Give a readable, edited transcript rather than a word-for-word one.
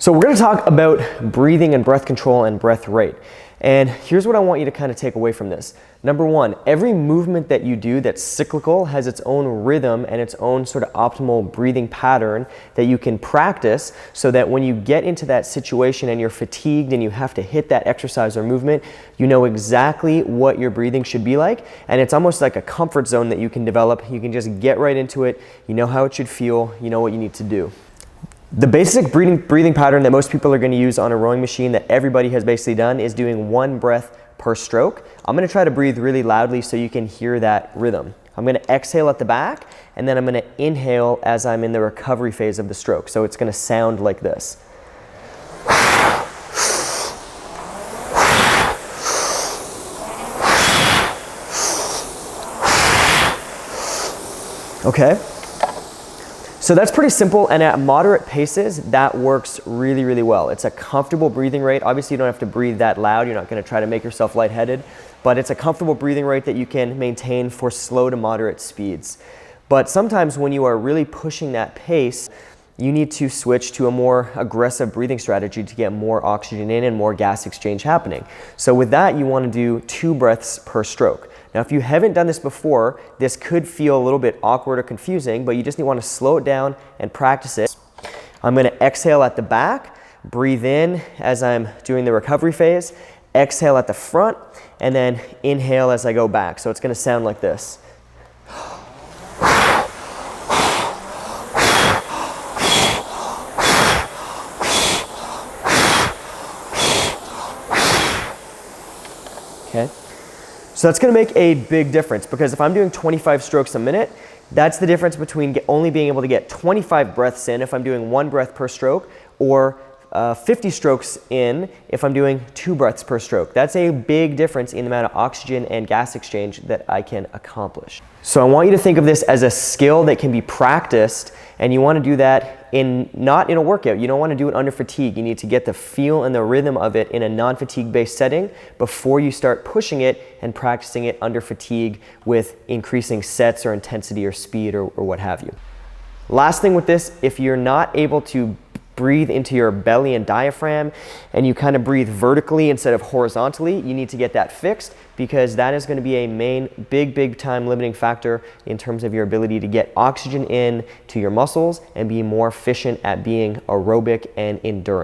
So we're going to talk about breathing and breath control and breath rate. And here's what I want you to kind of take away from this. Number one, every movement that you do that's cyclical has its own rhythm and its own sort of optimal breathing pattern that you can practice so that when you get into that situation and you're fatigued and you have to hit that exercise or movement, you know exactly what your breathing should be like. And it's almost like a comfort zone that you can develop. You can just get right into it. You know how it should feel. You know what you need to do. The basic breathing pattern that most people are going to use on a rowing machine that everybody has basically done is doing one breath per stroke. I'm going to try to breathe really loudly so you can hear that rhythm. I'm going to exhale at the back, and then I'm going to inhale as I'm in the recovery phase of the stroke. So it's going to sound like this. Okay? So that's pretty simple, and at moderate paces, that works really, really well. It's a comfortable breathing rate. Obviously, you don't have to breathe that loud. You're not going to try to make yourself lightheaded, but it's a comfortable breathing rate that you can maintain for slow to moderate speeds. But sometimes when you are really pushing that pace, you need to switch to a more aggressive breathing strategy to get more oxygen in and more gas exchange happening. So with that, you want to do 2 breaths per stroke. Now, if you haven't done this before, this could feel a little bit awkward or confusing, but you just want to slow it down and practice it. I'm going to exhale at the back, breathe in as I'm doing the recovery phase, exhale at the front, and then inhale as I go back. So it's going to sound like this. Okay. So that's going to make a big difference, because if I'm doing 25 strokes a minute, that's the difference between only being able to get 25 breaths in if I'm doing 1 breath per stroke, or 50 strokes in if I'm doing 2 breaths per stroke. That's a big difference in the amount of oxygen and gas exchange that I can accomplish. So I want you to think of this as a skill that can be practiced, and you want to do that not in a workout. You don't want to do it under fatigue. You need to get the feel and the rhythm of it in a non-fatigue based setting before you start pushing it and practicing it under fatigue with increasing sets or intensity or speed or what have you. Last thing with this, if you're not able to breathe into your belly and diaphragm and you kind of breathe vertically instead of horizontally, you need to get that fixed, because that is going to be a main big time limiting factor in terms of your ability to get oxygen in to your muscles and be more efficient at being aerobic and endurance.